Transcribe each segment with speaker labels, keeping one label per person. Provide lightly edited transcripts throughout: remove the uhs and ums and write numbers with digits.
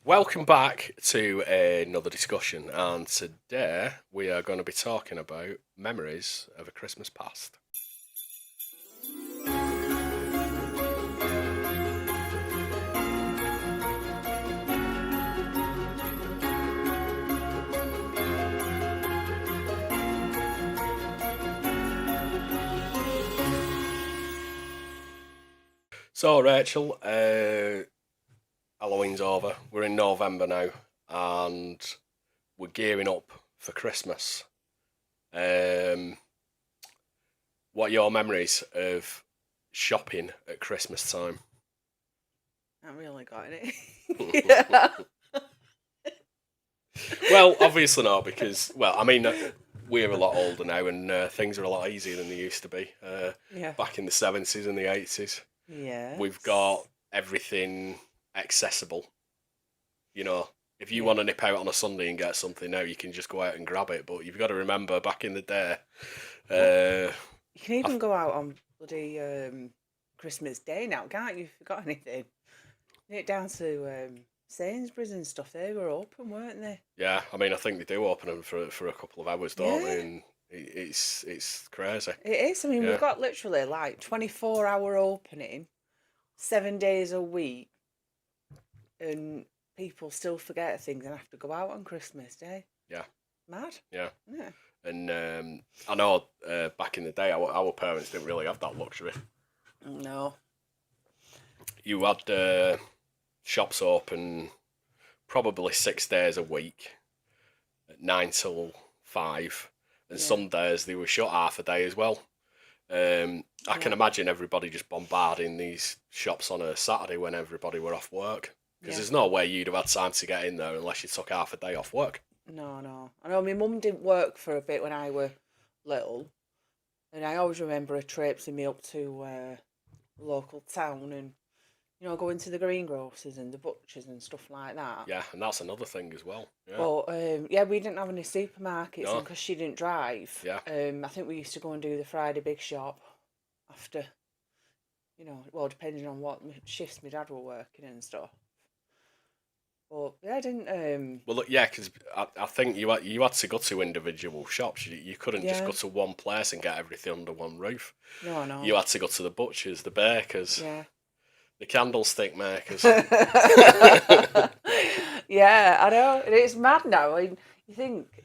Speaker 1: Welcome back to another discussion, and today we are going to be talking about memories of a Christmas past. So, Rachel, Halloween's over. We're in November now, and we're gearing up for Christmas. What are your memories of shopping at Christmas time?
Speaker 2: I really got it. Yeah.
Speaker 1: Well, obviously not, because, we're a lot older now, and things are a lot easier than they used to be.
Speaker 2: Yeah.
Speaker 1: Back in the 70's and the 80's,
Speaker 2: Yeah.
Speaker 1: we've got everything accessible. You know, if you
Speaker 2: Yeah.
Speaker 1: want to nip out on a Sunday and get something now, you can just go out and grab it. But you've got to remember, back in the day,
Speaker 2: You can even go out on bloody Christmas Day now, can't you? If you've got anything. Get down to Sainsbury's and stuff. They were open, weren't they?
Speaker 1: yeah, I mean, I think they do open them for a couple of hours, don't they?
Speaker 2: Yeah.
Speaker 1: And it's crazy.
Speaker 2: It is. I mean,
Speaker 1: Yeah.
Speaker 2: we've got literally like 24-hour opening, 7 days a week, and people still forget things and have to go out on Christmas Day.
Speaker 1: Yeah.
Speaker 2: Mad.
Speaker 1: Yeah.
Speaker 2: Yeah.
Speaker 1: And I know back in the day, our parents didn't really have that luxury.
Speaker 2: No.
Speaker 1: You had shops open probably 6 days a week, at 9 till 5, and
Speaker 2: Yeah.
Speaker 1: some days they were shut half a day as well. I can imagine everybody just bombarding these shops on a Saturday when everybody were off work, because
Speaker 2: Yeah.
Speaker 1: there's no way you'd have had time to get in there unless you took half a day off work.
Speaker 2: No. I know my mum didn't work for a bit when I were little, and I always remember her traipsing me up to local town and, going to the greengrocers and the butchers and stuff like that.
Speaker 1: Yeah, and that's another thing as well. Yeah.
Speaker 2: But we didn't have any supermarkets,
Speaker 1: No.
Speaker 2: because she didn't drive.
Speaker 1: Yeah.
Speaker 2: I think we used to go and do the Friday big shop after, well, depending on what shifts my dad were working and stuff. But yeah, I didn't.
Speaker 1: Well, look, yeah, because I think you had to go to individual shops. You couldn't just
Speaker 2: Yeah.
Speaker 1: go to one place and get everything under one roof.
Speaker 2: No.
Speaker 1: You had to go to the butchers, the bakers,
Speaker 2: Yeah.
Speaker 1: the candlestick makers.
Speaker 2: Yeah, I know. It's mad now. I mean, you think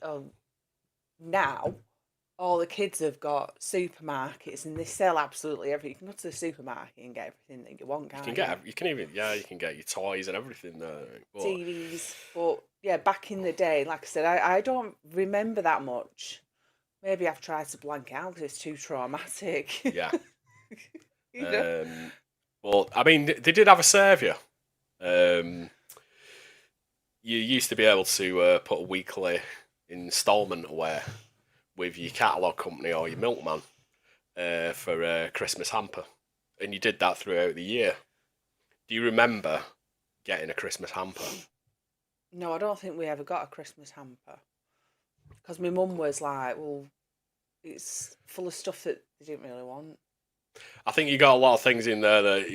Speaker 2: now all the kids have got supermarkets and they sell absolutely everything. You can go to the supermarket and get everything that you want, can't you?
Speaker 1: You can get your toys and everything there. But
Speaker 2: TVs. But yeah, back in the day, like I said, I don't remember that much. Maybe I've tried to blank out because it's too traumatic.
Speaker 1: yeah,
Speaker 2: You know?
Speaker 1: but I mean, they did have a saviour. You used to be able to put a weekly instalment away with your catalogue company or your milkman for a Christmas hamper, and you did that throughout the year. Do you remember getting a Christmas hamper?
Speaker 2: No, I don't think we ever got a Christmas hamper. Because my mum was like, well, it's full of stuff that they didn't really want.
Speaker 1: I think you got a lot of things in there that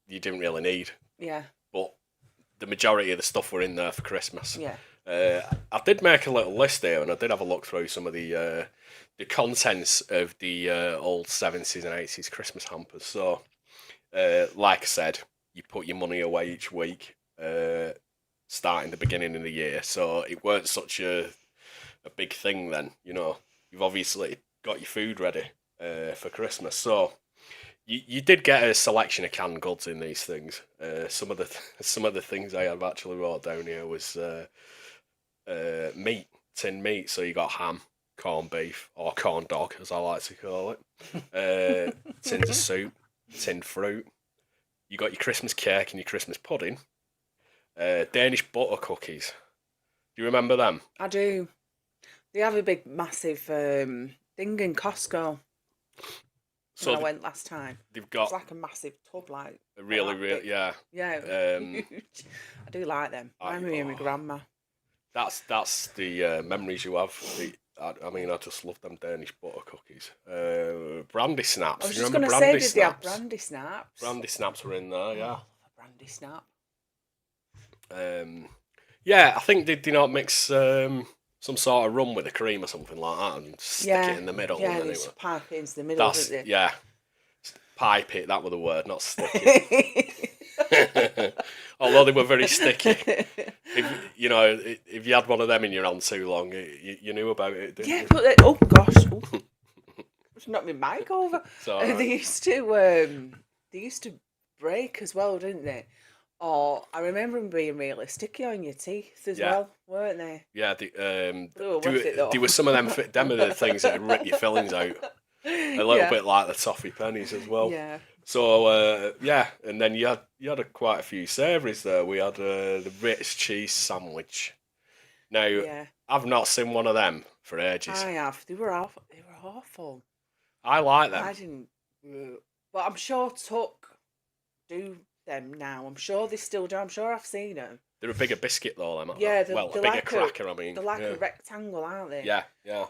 Speaker 1: you didn't really need,
Speaker 2: Yeah,
Speaker 1: but the majority of the stuff were in there for Christmas.
Speaker 2: yeah.
Speaker 1: I did make a little list here, and I did have a look through some of the contents of the old 70's and 80's Christmas hampers. So, like I said, you put your money away each week, starting the beginning of the year. So it weren't such a big thing then. You've obviously got your food ready for Christmas. So you did get a selection of canned goods in these things. Some of the things I have actually wrote down here was meat, tinned meat. So you got ham, corned beef, or corn dog, as I like to call it. Tins of soup, tinned fruit. You got your Christmas cake and your Christmas pudding. Danish butter cookies. Do you remember them?
Speaker 2: I do. They have a big, massive thing in Costco.
Speaker 1: So
Speaker 2: When I went last time,
Speaker 1: they've
Speaker 2: it's
Speaker 1: got
Speaker 2: like a massive tub, like
Speaker 1: a really,
Speaker 2: that
Speaker 1: really,
Speaker 2: big.
Speaker 1: yeah.
Speaker 2: Yeah, it was
Speaker 1: Um,
Speaker 2: huge. I do like them.
Speaker 1: I-
Speaker 2: I'm me and my
Speaker 1: oh.
Speaker 2: grandma.
Speaker 1: That's the memories you have. I mean, I just love them Danish butter cookies. Brandy snaps.
Speaker 2: I was
Speaker 1: You
Speaker 2: just
Speaker 1: remember
Speaker 2: going to say,
Speaker 1: brandy
Speaker 2: did they have
Speaker 1: snaps?
Speaker 2: brandy snaps?
Speaker 1: Brandy snaps were in there,
Speaker 2: Oh, I
Speaker 1: yeah.
Speaker 2: love a brandy snap.
Speaker 1: Yeah, I think they not mix some sort of rum with a cream or something like that and stick it in the middle,
Speaker 2: Yeah,
Speaker 1: and then
Speaker 2: they
Speaker 1: it
Speaker 2: used
Speaker 1: was
Speaker 2: to pipe it into the middle,
Speaker 1: that's
Speaker 2: didn't
Speaker 1: yeah, pipe it. That were the word, not stick it. Although they were very sticky.
Speaker 2: they?
Speaker 1: If you had one of them in your hand too long, you knew about it, didn't
Speaker 2: Yeah,
Speaker 1: you?
Speaker 2: but oh gosh, just knocked my mic over.
Speaker 1: So right.
Speaker 2: They used to break as well, didn't they? Or I remember them being really sticky on your teeth as well, weren't they?
Speaker 1: Yeah,
Speaker 2: They were worth it though.
Speaker 1: there were some of them. Them are the things that would rip your fillings out. A little bit like the toffee pennies as well.
Speaker 2: Yeah.
Speaker 1: So yeah, and then you had quite a few savouries there. We had the Ritz cheese sandwich. Now
Speaker 2: Yeah.
Speaker 1: I've not seen one of them for ages.
Speaker 2: I have. They were awful. They were awful.
Speaker 1: I like them.
Speaker 2: I didn't. But I'm sure Tuck do them now. I'm sure they still do. I'm sure I've seen them.
Speaker 1: They're a bigger biscuit though, them.
Speaker 2: Yeah,
Speaker 1: a bigger
Speaker 2: like
Speaker 1: cracker. I mean,
Speaker 2: they're like a rectangle, aren't they?
Speaker 1: Yeah, yeah.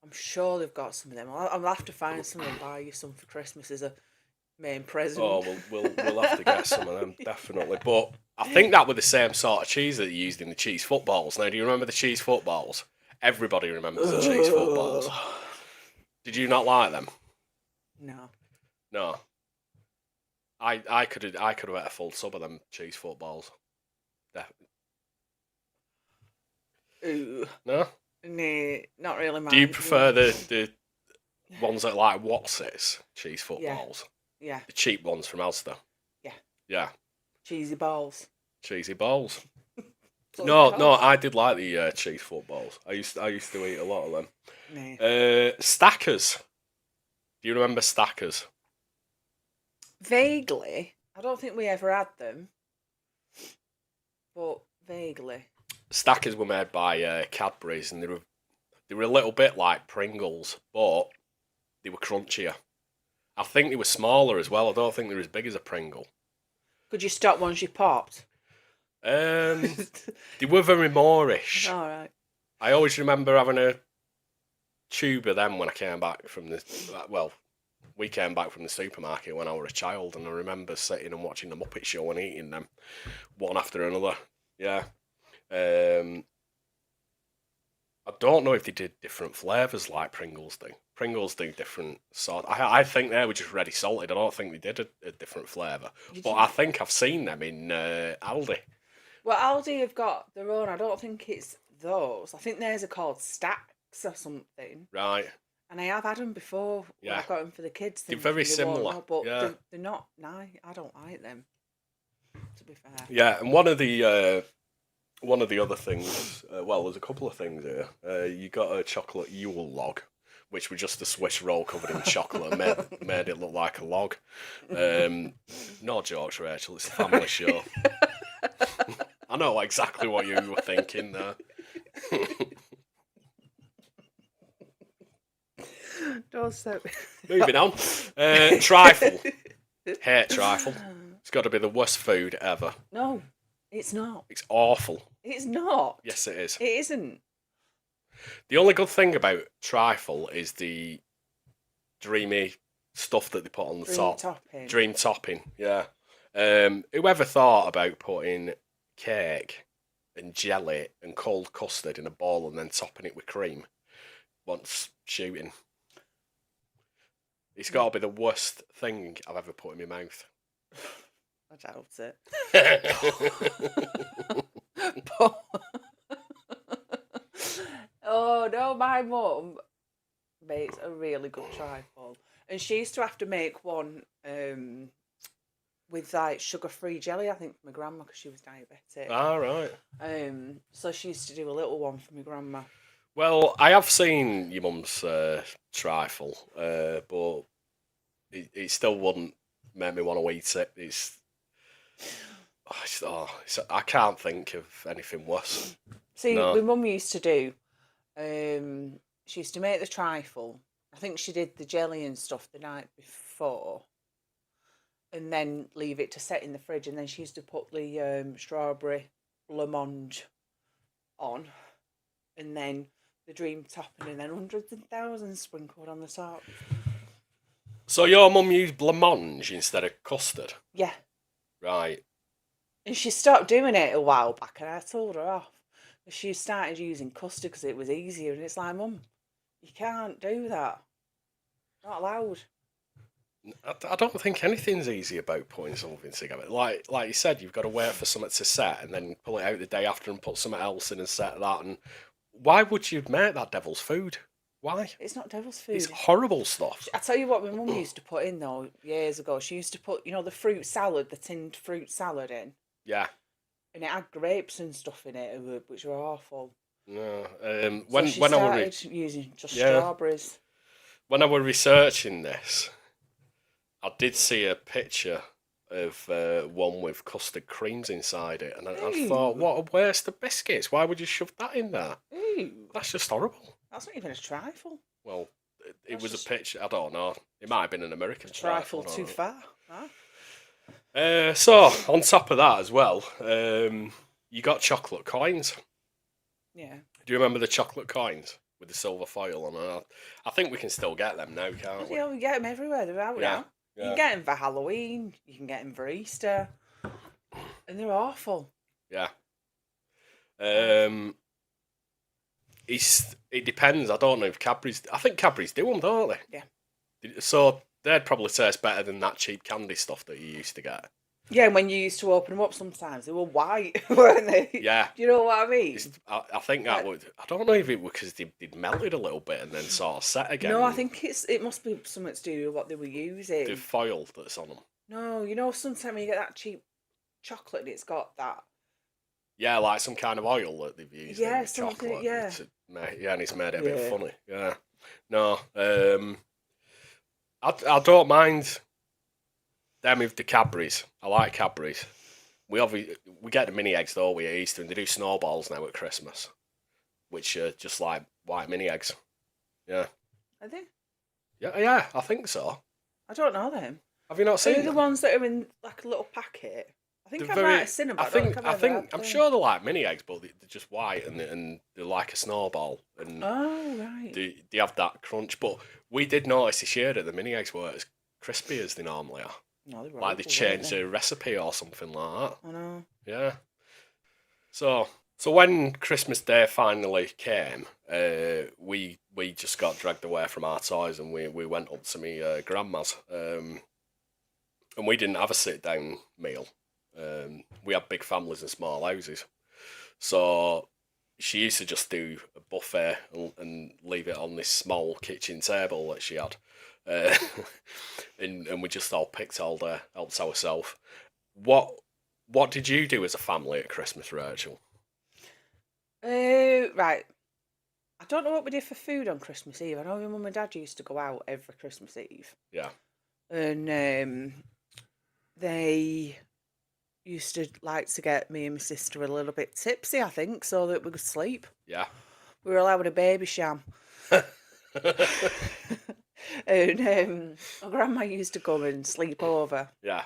Speaker 2: I'm sure they've got some of them. I'll have to find some and buy you some for Christmas as a main present.
Speaker 1: Oh, we'll have to get some of them definitely. But I think that were the same sort of cheese that they used in the cheese footballs. Now, do you remember the cheese footballs? Everybody remembers the cheese footballs. Did you not like them?
Speaker 2: No.
Speaker 1: No. I could have ate a full sub of them cheese footballs.
Speaker 2: Ooh.
Speaker 1: No?
Speaker 2: Nah, not really.
Speaker 1: Do you prefer the ones that like Watsits cheese footballs?
Speaker 2: Yeah.
Speaker 1: The cheap ones from Asda?
Speaker 2: Yeah.
Speaker 1: Yeah.
Speaker 2: Cheesy balls.
Speaker 1: Cheesy balls. No, I did like the cheese footballs. I used to eat a lot of them.
Speaker 2: Nah.
Speaker 1: Stackers. Do you remember Stackers?
Speaker 2: Vaguely. I don't think we ever had them. But vaguely.
Speaker 1: Stackers were made by Cadbury's, and they were a little bit like Pringles, but they were crunchier. I think they were smaller as well. I don't think they were as big as a Pringle.
Speaker 2: Could you stop once you popped?
Speaker 1: They were very moreish.
Speaker 2: All right.
Speaker 1: I always remember having a tube of them when I came back from we came back from the supermarket when I was a child, and I remember sitting and watching the Muppet Show and eating them one after another. Yeah. I don't know if they did different flavours like Pringles do. Pringles do different sort. I think they were just ready salted. I don't think they did a different flavour. But I think I've seen them in Aldi.
Speaker 2: Well, Aldi have got their own. I don't think it's those. I think theirs are called Stacks or something.
Speaker 1: Right.
Speaker 2: And I have had them before. Yeah. I got them for the kids.
Speaker 1: They're very similar.
Speaker 2: But they're not nice. I don't like them, to be fair.
Speaker 1: Yeah, and one of the other things, there's a couple of things here. You got a chocolate Yule log, which was just a Swiss roll covered in chocolate and made it look like a log. No jokes, Rachel, it's a family show. I know exactly what you were thinking there.
Speaker 2: Don't say.
Speaker 1: Moving on. Trifle. Hate trifle. It's got to be the worst food ever.
Speaker 2: No, it's not.
Speaker 1: It's awful.
Speaker 2: It's not.
Speaker 1: Yes, it is.
Speaker 2: It isn't.
Speaker 1: The only good thing about trifle is the dreamy stuff that they put on the top.
Speaker 2: Topping.
Speaker 1: Dream topping, yeah. Whoever thought about putting cake and jelly and cold custard in a bowl and then topping it with cream wants shooting. It's got to be the worst thing I've ever put in my mouth.
Speaker 2: I doubt it. Oh no, my mum makes a really good trifle, and she used to have to make one with like sugar-free jelly. I think for my grandma because she was diabetic.
Speaker 1: Ah, right.
Speaker 2: So she used to do a little one for my grandma.
Speaker 1: Well, I have seen your mum's trifle, but it still wouldn't make me want to eat it. I can't think of anything worse.
Speaker 2: See, my mum used to do. She used to make the trifle. I think she did the jelly and stuff the night before, and then leave it to set in the fridge. And then she used to put the strawberry blancmange on, and then the dream topping, and then hundreds and thousands sprinkled on the top.
Speaker 1: So your mum used blancmange instead of custard?
Speaker 2: Yeah.
Speaker 1: Right.
Speaker 2: And she stopped doing it a while back, and I told her off. She started using custard because it was easier, and it's like, Mum, you can't do that. Not allowed.
Speaker 1: I don't think anything's easy about putting something together. Like you said, you've got to wait for something to set and then pull it out the day after and put something else in and set that. And why would you make that devil's food? Why?
Speaker 2: It's not devil's food.
Speaker 1: It's horrible stuff.
Speaker 2: I tell you what, my mum used to put in though years ago. She used to put, the fruit salad, the tinned fruit salad in,
Speaker 1: Yeah.
Speaker 2: and it had grapes and stuff in it, which were awful.
Speaker 1: No.
Speaker 2: So she started using just strawberries.
Speaker 1: When I was researching this, I did see a picture of one with custard creams inside it, and I thought, what a waste of biscuits! Why would you shove that in there?
Speaker 2: Ooh.
Speaker 1: That's just horrible.
Speaker 2: That's not even a trifle.
Speaker 1: Well, it was a picture. I don't know. It might have been an American
Speaker 2: trifle too far. Huh?
Speaker 1: So on top of that as well, you got chocolate coins.
Speaker 2: Yeah.
Speaker 1: Do you remember the chocolate coins with the silver foil on it? I think we can still get them now, can't we?
Speaker 2: Yeah, we get them everywhere. They're out now. You can get them for Halloween. You can get them for Easter, and they're awful.
Speaker 1: Yeah. It depends. I don't know if Cadbury's. I think Cadbury's do them, don't they?
Speaker 2: Yeah.
Speaker 1: So they'd probably taste better than that cheap candy stuff that you used to get.
Speaker 2: Yeah, and when you used to open them up, sometimes they were white, weren't they?
Speaker 1: Yeah.
Speaker 2: Do you know what I mean?
Speaker 1: I think that would. I don't know if it was because they'd melted a little bit and then sort of set again.
Speaker 2: No, I think it must be something to do with what they were using.
Speaker 1: The foil that's on them.
Speaker 2: No, sometimes when you get that cheap chocolate and it's got that.
Speaker 1: Yeah, like some kind of oil that they've used.
Speaker 2: Yeah,
Speaker 1: in
Speaker 2: something.
Speaker 1: chocolate.
Speaker 2: Yeah.
Speaker 1: And it's made it a bit funny. Yeah. No. I don't mind them with the Cadburys. I like Cadburys. We get the mini eggs though at Easter, and they do Snowballs now at Christmas, which are just like white mini eggs. Yeah.
Speaker 2: Are they?
Speaker 1: Yeah, I think so.
Speaker 2: I don't know them.
Speaker 1: Have you not seen
Speaker 2: them? The ones that are in like a little packet? I think I might have seen them.
Speaker 1: I'm sure they're like mini eggs, but they're just white and they're like a snowball. And
Speaker 2: oh right.
Speaker 1: They have that crunch, but we did notice this year that the mini eggs weren't as crispy as they normally are.
Speaker 2: No, they're
Speaker 1: like they changed the recipe or something like that.
Speaker 2: I know.
Speaker 1: Yeah. So when Christmas Day finally came, we just got dragged away from our toys and we went up to me grandma's, and we didn't have a sit down meal. We had big families and small houses, so she used to just do a buffet and leave it on this small kitchen table that she had. And we just all picked all day, helped ourselves. What did you do as a family at Christmas, Rachel?
Speaker 2: Right. I don't know what we did for food on Christmas Eve. I know my mum and dad used to go out every Christmas Eve.
Speaker 1: Yeah.
Speaker 2: And they used to like to get me and my sister a little bit tipsy, I think, so that we could sleep.
Speaker 1: Yeah.
Speaker 2: We were allowed a Babycham. And my grandma used to come and sleep over.
Speaker 1: Yeah.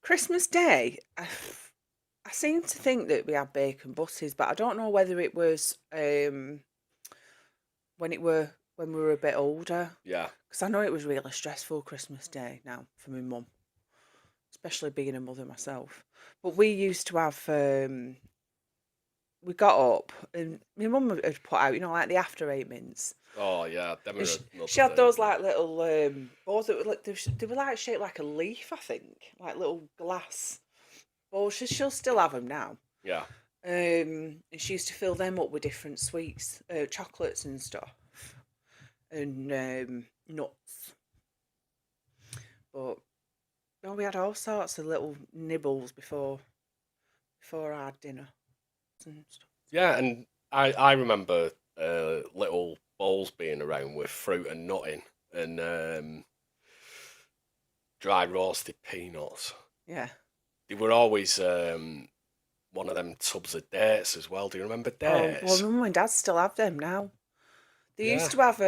Speaker 2: Christmas Day, I seem to think that we had bacon butties, but I don't know whether it was when we were a bit older.
Speaker 1: Yeah.
Speaker 2: Because I know it was really stressful Christmas Day now for my mum, especially being a mother myself. But we used to have. We got up and my mum had put out, like the after 8 mints.
Speaker 1: Oh yeah,
Speaker 2: she had those like little bowls that were like they were like shaped like a leaf, I think, like little glass bowls. She'll still have them now.
Speaker 1: Yeah.
Speaker 2: And she used to fill them up with different sweets, chocolates and stuff, and nuts. But we had all sorts of little nibbles before our dinner. And stuff.
Speaker 1: Yeah, and I remember little bowls being around with fruit and nut in, and dry roasted peanuts.
Speaker 2: Yeah.
Speaker 1: They were always one of them tubs of dates as well. Do you remember dates?
Speaker 2: Oh, well, Mum and Dad still have them now. They used to have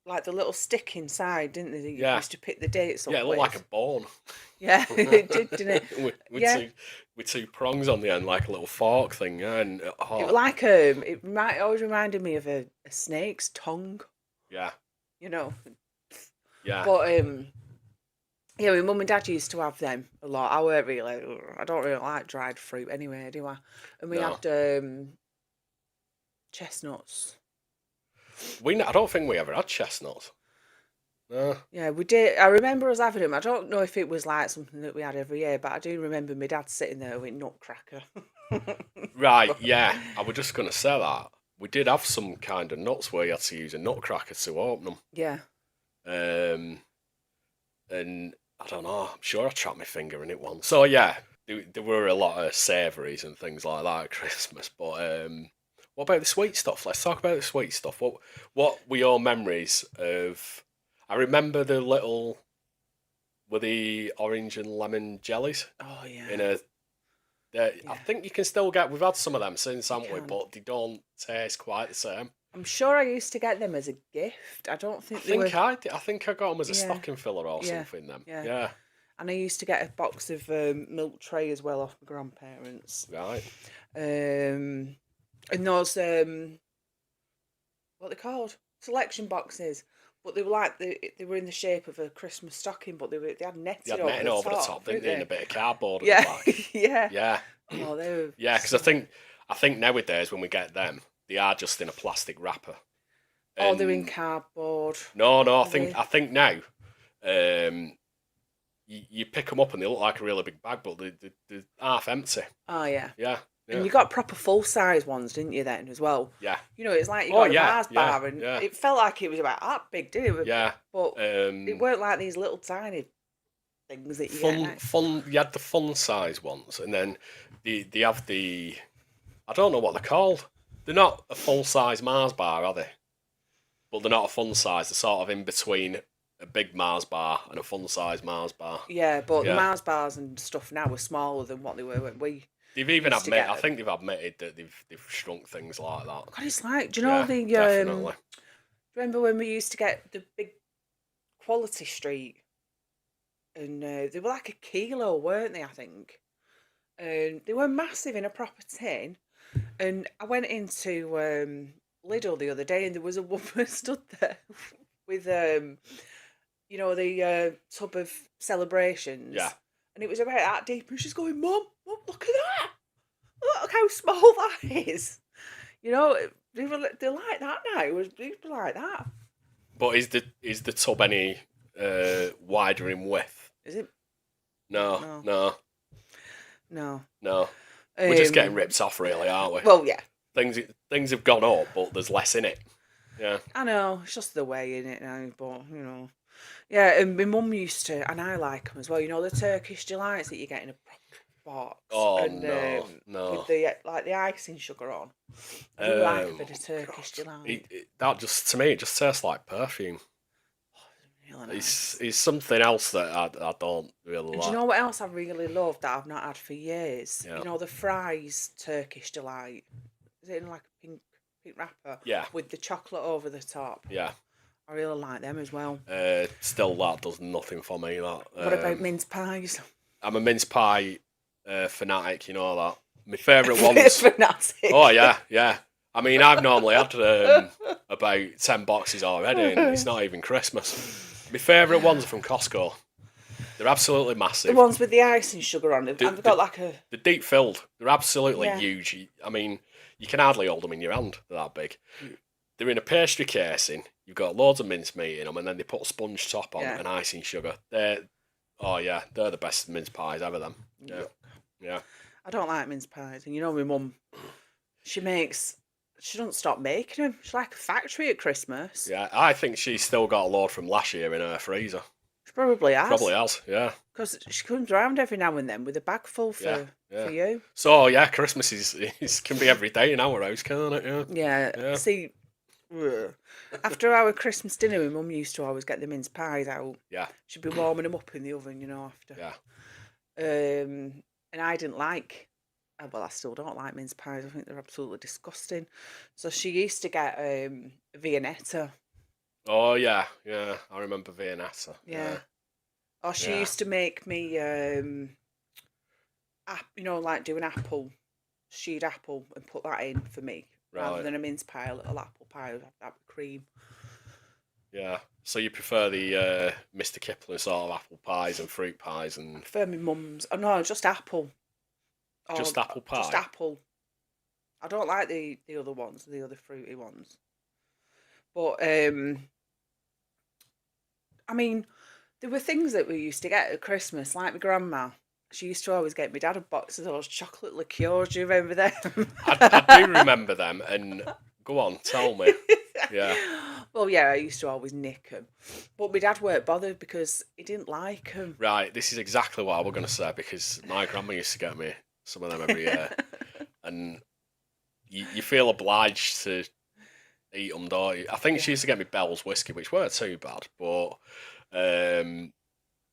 Speaker 2: like the little stick inside, didn't they? That you used to pick the dates up
Speaker 1: Yeah, it looked like a bone.
Speaker 2: Yeah, it did, didn't it?
Speaker 1: with with two prongs on the end, like a little fork thing, yeah, and
Speaker 2: It was
Speaker 1: oh,
Speaker 2: like always reminded me of a snake's tongue,
Speaker 1: yeah,
Speaker 2: you know.
Speaker 1: yeah,
Speaker 2: But yeah, my mum and dad used to have them a lot. I don't really like dried fruit anyway, do I? And we
Speaker 1: no.
Speaker 2: had chestnuts.
Speaker 1: I don't think we ever had chestnuts. No.
Speaker 2: Yeah, we did. I remember us having them. I don't know if it was like something that we had every year, but I do remember my dad sitting there with nutcracker.
Speaker 1: Right, yeah. I was just gonna say that. We did have some kind of nuts where you had to use a nutcracker to open
Speaker 2: Yeah.
Speaker 1: them. And I don't know, I'm sure I trapped my finger in it once. So yeah, there were a lot of savouries and things like that at Christmas. But what about the sweet stuff? Let's talk about the sweet stuff. What were your memories of? I remember the little with the orange and lemon jellies
Speaker 2: Oh yeah.
Speaker 1: in a. I
Speaker 2: Yeah.
Speaker 1: think you can still get. We've had some of them since,
Speaker 2: You
Speaker 1: haven't we?
Speaker 2: can.
Speaker 1: But they don't taste quite the same.
Speaker 2: I'm sure I used to get them as a gift. I don't
Speaker 1: I
Speaker 2: think they were.
Speaker 1: think I did. I think I got them as a
Speaker 2: Yeah.
Speaker 1: stocking filler or
Speaker 2: Yeah.
Speaker 1: something. Then
Speaker 2: Yeah.
Speaker 1: yeah,
Speaker 2: And I used to get a box of milk tray as well off my grandparents.
Speaker 1: right.
Speaker 2: And those what they called selection boxes, but they were like they were in the shape of a Christmas stocking, but they had
Speaker 1: You
Speaker 2: netting
Speaker 1: had
Speaker 2: over
Speaker 1: netting
Speaker 2: the
Speaker 1: over the
Speaker 2: top,
Speaker 1: top, didn't
Speaker 2: didn't
Speaker 1: you? And a
Speaker 2: they?
Speaker 1: bit of cardboard at the
Speaker 2: Yeah,
Speaker 1: back.
Speaker 2: yeah.
Speaker 1: Yeah,
Speaker 2: Oh, they were
Speaker 1: yeah. Because
Speaker 2: so.
Speaker 1: I think nowadays when we get them, they are just in a plastic wrapper.
Speaker 2: Oh, they're in
Speaker 1: And
Speaker 2: cardboard.
Speaker 1: no,
Speaker 2: Are they?
Speaker 1: I think now, you pick them up and they look like a really big bag, but they're half empty.
Speaker 2: Oh yeah.
Speaker 1: Yeah,
Speaker 2: And
Speaker 1: yeah,
Speaker 2: you got proper full size ones, didn't you? Then as well.
Speaker 1: yeah.
Speaker 2: You know, it's like you
Speaker 1: Oh
Speaker 2: got a
Speaker 1: yeah,
Speaker 2: Mars
Speaker 1: yeah,
Speaker 2: bar, and
Speaker 1: yeah,
Speaker 2: it felt like it was about that big, didn't it?
Speaker 1: yeah.
Speaker 2: But it weren't like these little tiny things that you get now.
Speaker 1: Fun. You had the fun size ones, and then they have the. I don't know what they're called. They're not a full size Mars bar, are they? But they're not a fun size. They're sort of in between a big Mars bar and a fun size Mars bar.
Speaker 2: Yeah, but the
Speaker 1: Yeah,
Speaker 2: Mars bars and stuff now are smaller than what they were when we
Speaker 1: they've even
Speaker 2: used to
Speaker 1: admitted.
Speaker 2: get
Speaker 1: I
Speaker 2: them.
Speaker 1: think they've admitted that they've shrunk things like that.
Speaker 2: God, it's like, do you know
Speaker 1: Yeah,
Speaker 2: the
Speaker 1: definitely.
Speaker 2: remember when we used to get the big Quality Street, and they were like a kilo, weren't they? I think, and they were massive in a proper tin. And I went into Lidl the other day, and there was a woman stood there with the tub of celebrations,
Speaker 1: Yeah,
Speaker 2: and it was about that deep, and she's going, Mum, look at that! Look how small that is. You know, they're like that now. It was people like that.
Speaker 1: but is the tub any wider in width?
Speaker 2: Is it?
Speaker 1: No,
Speaker 2: No,
Speaker 1: no,
Speaker 2: no.
Speaker 1: no. We're just getting
Speaker 2: Um,
Speaker 1: ripped off, really, aren't we?
Speaker 2: well, yeah,
Speaker 1: Things have gone up, but there's less in it. Yeah,
Speaker 2: I know. It's just the way in it now, but yeah. And my mum used to, and I like them as well. You know, the Turkish delights that you get in a proper box,
Speaker 1: oh
Speaker 2: and
Speaker 1: no,
Speaker 2: with
Speaker 1: no.
Speaker 2: the icing sugar on. I do like a bit of Turkish delight.
Speaker 1: That just to me, it just tastes like perfume.
Speaker 2: Really nice.
Speaker 1: It's something else that I don't really
Speaker 2: And do you
Speaker 1: like.
Speaker 2: know what else I really love that I've not had for years?
Speaker 1: Yeah,
Speaker 2: You know, the fries Turkish delight. Is it in like a pink wrapper
Speaker 1: yeah,
Speaker 2: with the chocolate over the top?
Speaker 1: yeah.
Speaker 2: I really like them as well.
Speaker 1: Still, that does nothing for me. That
Speaker 2: What about mince pies?
Speaker 1: I'm a mince pie fanatic. You know that. My favourite ones.
Speaker 2: Fanatic.
Speaker 1: Oh yeah, yeah. I mean, I've normally had about 10 boxes already, and it's not even Christmas. My favourite ones are from Costco. They're absolutely
Speaker 2: The
Speaker 1: massive.
Speaker 2: ones with the icing sugar on them. I've got like a.
Speaker 1: They're deep filled. They're absolutely
Speaker 2: Yeah.
Speaker 1: huge. I mean, you can hardly hold them in your hand. They're that big. They're in a pastry casing. You've got loads of mincemeat in them, and then they put a sponge top on
Speaker 2: Yeah.
Speaker 1: and icing sugar. Oh yeah, they're the best mince pies ever. Them. Yeah, yeah.
Speaker 2: I don't like mince pies, and you know my mum. She doesn't stop making them. She's like a factory at Christmas.
Speaker 1: Yeah, I think she's still got a load from last year in her freezer.
Speaker 2: She probably has.
Speaker 1: Probably has, yeah.
Speaker 2: Because she comes round every now and then with a bag full for you.
Speaker 1: So yeah, Christmas is can be every day in our house, can't it? Yeah.
Speaker 2: Yeah.
Speaker 1: Yeah.
Speaker 2: See, after our Christmas dinner, my mum used to always get the mince pies out.
Speaker 1: Yeah.
Speaker 2: She'd be warming them up in the oven, after.
Speaker 1: Yeah.
Speaker 2: And I didn't like. Well, I still don't like mince pies. I think they're absolutely disgusting. So she used to get Viennetta.
Speaker 1: Oh yeah, yeah. I remember Viennetta.
Speaker 2: Yeah. Or she
Speaker 1: Yeah.
Speaker 2: used to make me like do an apple, stewed apple, and put that in for me, rather
Speaker 1: Right.
Speaker 2: than a mince pie, a little apple pie with that with cream.
Speaker 1: Yeah. So you prefer the Mr. Kipling sort of apple pies and fruit pies
Speaker 2: I
Speaker 1: and
Speaker 2: prefer my mum's. Oh no, just apple. Or
Speaker 1: just apple
Speaker 2: just
Speaker 1: pie?
Speaker 2: apple. I don't like the other ones, the other fruity ones. But I mean, there were things that we used to get at Christmas, like my grandma. She used to always get my dad a box of those chocolate liqueurs. Do you remember them?
Speaker 1: I do remember them, and go on, tell me. Yeah.
Speaker 2: Well, yeah, I used to always nick them, but my dad weren't bothered because he didn't like them.
Speaker 1: Right, this is exactly what I was going to say because my grandma used to get me some of them every year, and you feel obliged to eat them, don't you? I think she
Speaker 2: Yeah.
Speaker 1: used to get me Bell's whiskey, which weren't too bad, but um,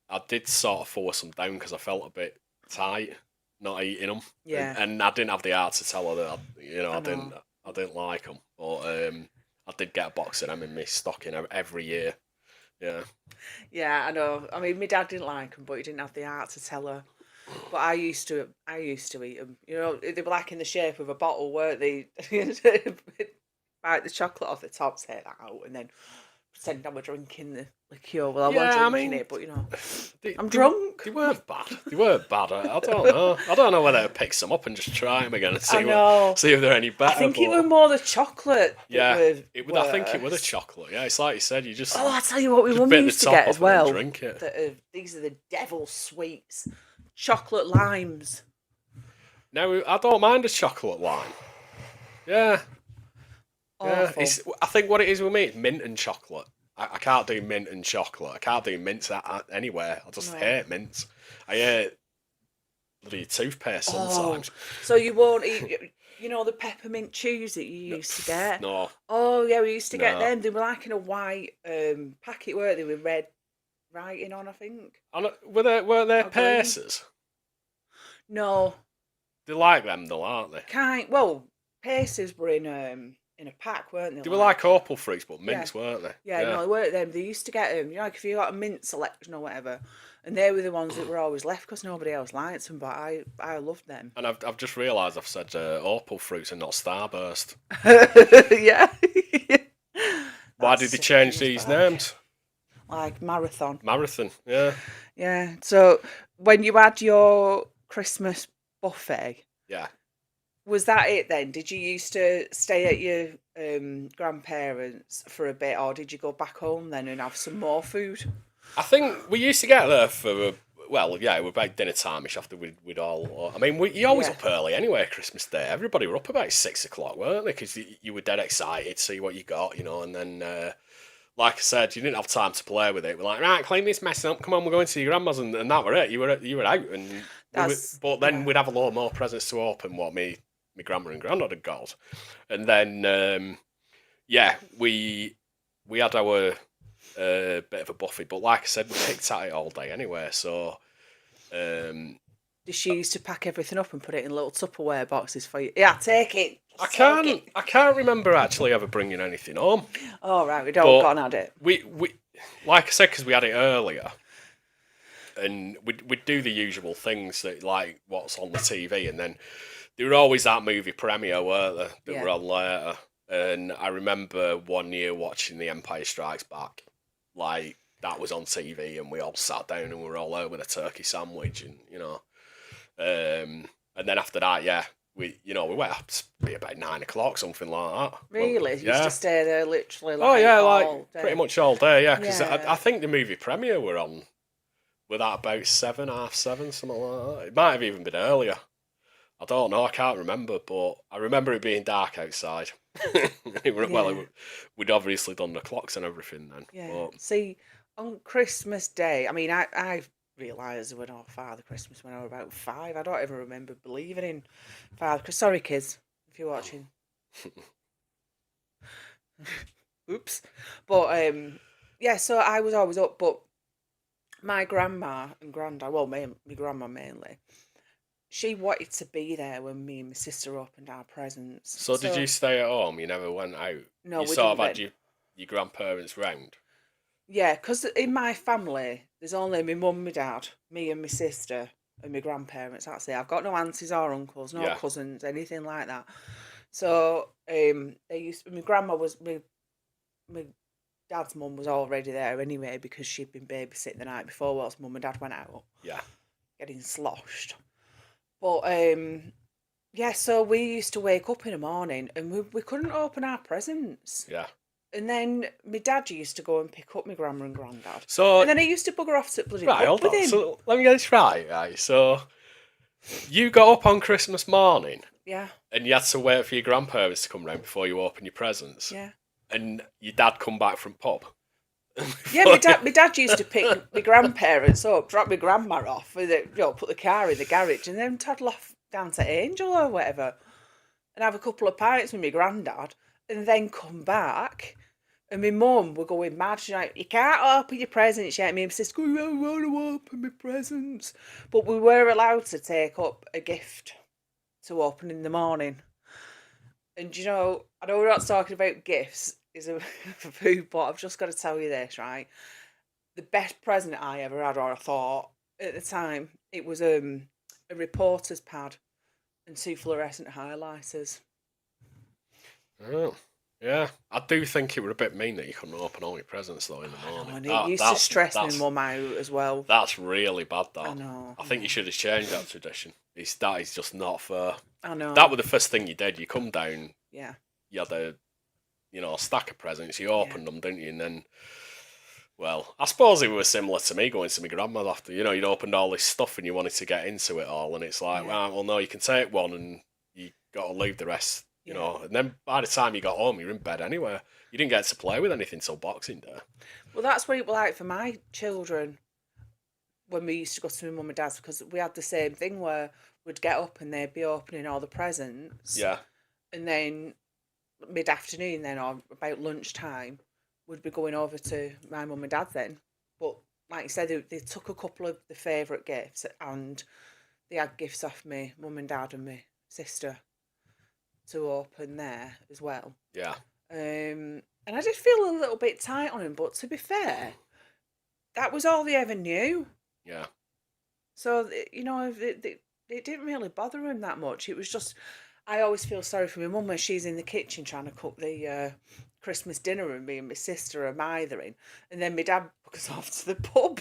Speaker 1: I did sort of force them down because I felt a bit tight not eating them,
Speaker 2: Yeah,
Speaker 1: and I didn't have the heart to tell her that
Speaker 2: I know.
Speaker 1: I didn't like them, but I did get a box of them in my stocking every year. Yeah,
Speaker 2: Yeah, I know. I mean, my dad didn't like them, but he didn't have the heart to tell her. But I used to eat them. You know, they were like in the shape of a bottle, weren't they? Bite the chocolate off the top, take that out, and then pretend I were drinking the liqueur. Well, I was
Speaker 1: yeah. I
Speaker 2: drinking
Speaker 1: mean,
Speaker 2: it, but
Speaker 1: they,
Speaker 2: I'm
Speaker 1: they,
Speaker 2: drunk.
Speaker 1: they weren't bad. They weren't bad. I don't know. I don't know whether to pick some up and just try them again and
Speaker 2: I know.
Speaker 1: see if they're any
Speaker 2: I
Speaker 1: better.
Speaker 2: think it was
Speaker 1: But
Speaker 2: more the chocolate that
Speaker 1: yeah,
Speaker 2: were
Speaker 1: it would. I think it was a
Speaker 2: worse.
Speaker 1: chocolate. Yeah, it's like you said.
Speaker 2: Oh, I tell you what, my
Speaker 1: just
Speaker 2: mum
Speaker 1: bit the
Speaker 2: used to
Speaker 1: top
Speaker 2: get as
Speaker 1: off and then
Speaker 2: well.
Speaker 1: drink it.
Speaker 2: These are the devil sweets, chocolate limes.
Speaker 1: No, I don't mind a chocolate lime. Yeah, yeah.
Speaker 2: Awful.
Speaker 1: I think what it is with me, it's mint and chocolate. I can't do mint and chocolate. I can't do mints anywhere. I just
Speaker 2: No.
Speaker 1: hate mints. I hate bloody toothpaste
Speaker 2: Oh,
Speaker 1: sometimes.
Speaker 2: so you won't eat, the peppermint chews that you
Speaker 1: No,
Speaker 2: used to get?
Speaker 1: no,
Speaker 2: Oh, yeah, we used to get
Speaker 1: no.
Speaker 2: them. They were like in a white packet, weren't they, with red writing on, I think.
Speaker 1: Were there
Speaker 2: Or green.
Speaker 1: paces?
Speaker 2: No,
Speaker 1: They like them though, aren't they?
Speaker 2: well, Paces were in a pack, weren't they?
Speaker 1: They were like opal fruits, but
Speaker 2: Yeah,
Speaker 1: mints, weren't they?
Speaker 2: yeah,
Speaker 1: Yeah.
Speaker 2: no, they weren't them. They used to get them, like if you got a mint selection or whatever, and they were the ones that were always left because nobody else liked them, but I loved them.
Speaker 1: And I've just realised I've said opal fruits and not starburst.
Speaker 2: Yeah.
Speaker 1: Why
Speaker 2: That's
Speaker 1: did they
Speaker 2: some
Speaker 1: change
Speaker 2: things
Speaker 1: these
Speaker 2: back.
Speaker 1: names?
Speaker 2: Like marathon.
Speaker 1: Marathon, yeah,
Speaker 2: Yeah. So when you had your Christmas buffet,
Speaker 1: yeah.
Speaker 2: was that it then? Did you used to stay at your grandparents for a bit, or did you go back home then and have some more food?
Speaker 1: I think we used to get there for well, yeah, it was about dinner time-ish after we'd all. I mean, you always
Speaker 2: Yeah.
Speaker 1: up early anyway. Christmas Day, everybody were up about 6 o'clock, weren't they? Because you were dead excited to see what you got, and then. Like I said, you didn't have time to play with it. We're like, right, clean this mess up. Come on, we're going to your grandma's, and that were it. You were out, and but then
Speaker 2: Yeah.
Speaker 1: we'd have a lot more presents to open. What me grandma and granddad had got, and then yeah, we had our bit of a buffet. But like I said, we picked at it all day anyway. So
Speaker 2: Did she used to pack everything up and put it in little Tupperware boxes for you? Yeah, take it.
Speaker 1: I
Speaker 2: Soak it.
Speaker 1: can't remember actually ever bringing anything home.
Speaker 2: Oh, right, we don't
Speaker 1: But
Speaker 2: go and had it.
Speaker 1: we like I said, because we had it earlier. And we'd do the usual things that like what's on the TV, and then there were always that movie premiere, weren't there, that
Speaker 2: Yeah.
Speaker 1: were on later. And I remember one year watching The Empire Strikes Back, like that was on TV, and we all sat down and we were all over with a turkey sandwich, and and then after that, yeah, we went up to be about 9 o'clock, something like that.
Speaker 2: Really?
Speaker 1: Well,
Speaker 2: You used to stay there literally
Speaker 1: Oh yeah,
Speaker 2: all
Speaker 1: like
Speaker 2: day.
Speaker 1: pretty much all day, yeah. Because
Speaker 2: Yeah.
Speaker 1: I think the movie premiere were on. Were that about 7, half 7, something like that? It might have even been earlier. I don't know. I can't remember, but I remember it being dark outside.
Speaker 2: Yeah.
Speaker 1: We'd obviously done the clocks and everything then.
Speaker 2: Yeah.
Speaker 1: But
Speaker 2: See, on Christmas Day, I mean, I realised when Father Christmas when I was about 5. I don't even remember believing in Father Christmas. Sorry, kids, if you're watching. Oops. But yeah, so I was always up, but my grandma and granddad, well, my grandma mainly, she wanted to be there when me and my sister opened our presents.
Speaker 1: so did you stay at home? You never went out?
Speaker 2: No,
Speaker 1: You
Speaker 2: we
Speaker 1: sort of
Speaker 2: didn't
Speaker 1: had
Speaker 2: then.
Speaker 1: your grandparents round?
Speaker 2: Yeah, because in my family, there's only my mum, my dad, me and my sister, and my grandparents. That's it. I've got no aunties or uncles, no
Speaker 1: Yeah.
Speaker 2: cousins, anything like that. So my grandma was my dad's mum was already there anyway because she'd been babysitting the night before whilst mum and dad went out.
Speaker 1: Yeah.
Speaker 2: Getting sloshed. But yeah, so we used to wake up in the morning and we couldn't open our presents.
Speaker 1: Yeah.
Speaker 2: And then my dad used to go and pick up my grandma and granddad.
Speaker 1: So
Speaker 2: And then he used to bugger off to the bloody
Speaker 1: right,
Speaker 2: pub
Speaker 1: hold
Speaker 2: with
Speaker 1: on.
Speaker 2: him.
Speaker 1: So let me get this right. Right. So you got up on Christmas morning
Speaker 2: Yeah,
Speaker 1: and you had to wait for your grandparents to come round before you open your presents.
Speaker 2: yeah.
Speaker 1: And your dad come back from pub.
Speaker 2: Yeah, my dad used to pick my grandparents up, drop my grandma off, with it, put the car in the garage, and then toddle off down to Angel or whatever, and have a couple of pints with my granddad, and then come back. And my mum would go mad. She's like, "You can't open your presents yet." Me and my sister go, "I don't want to open my presents," but we were allowed to take up a gift to open in the morning. And I know we're not talking about gifts, is a food, but I've just got to tell you this, right? The best present I ever had, or I thought at the time, it was a reporter's pad and 2 fluorescent highlighters.
Speaker 1: Oh. Yeah, I do think it were a bit mean that you couldn't open all your presents though in the morning.
Speaker 2: And it used to stress my mum out as well.
Speaker 1: That's really bad, that.
Speaker 2: I know.
Speaker 1: I think you should have changed that tradition. That is just not fair.
Speaker 2: I know.
Speaker 1: That was the first thing you did. You come down,
Speaker 2: Yeah.
Speaker 1: you had a stack of presents, you opened them, didn't you? And then, well, I suppose it was similar to me going to my grandmother after, you'd opened all this stuff and you wanted to get into it all. And it's like, well, no, you can take one and you got to leave the rest. And then by the time you got home, you're in bed anyway. You didn't get to play with anything till Boxing Day.
Speaker 2: Well, that's what it was like for my children when we used to go to my mum and dad's, because we had the same thing where we'd get up and they'd be opening all the presents.
Speaker 1: Yeah.
Speaker 2: And then mid-afternoon then, or about lunchtime, we'd be going over to my mum and dad then. But like you said, they took a couple of the favourite gifts and they had gifts off me, mum and dad and my sister, to open there as well.
Speaker 1: Yeah.
Speaker 2: And I did feel a little bit tight on him, but to be fair, that was all they ever knew.
Speaker 1: Yeah.
Speaker 2: So, it didn't really bother him that much. It was just, I always feel sorry for my mum when she's in the kitchen trying to cook the Christmas dinner and me and my sister are mithering. And then my dad goes off to the pub.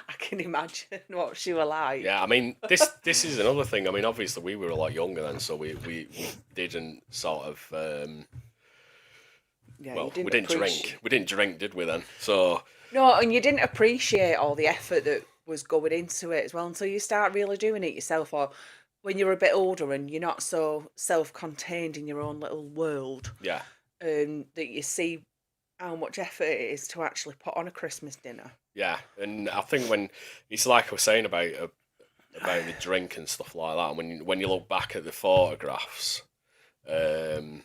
Speaker 2: I can imagine what she were like.
Speaker 1: Yeah, I mean, this is another thing. I mean, obviously we were a lot younger then, so we didn't sort of we didn't drink. We didn't drink, did we then? So
Speaker 2: no, and you didn't appreciate all the effort that was going into it as well until you start really doing it yourself, or when you're a bit older and you're not so self-contained in your own little world.
Speaker 1: Yeah.
Speaker 2: That you see how much effort it is to actually put on a Christmas dinner.
Speaker 1: Yeah, and I think when it's like I was saying about the drink and stuff like that, and when you look back at the photographs, there's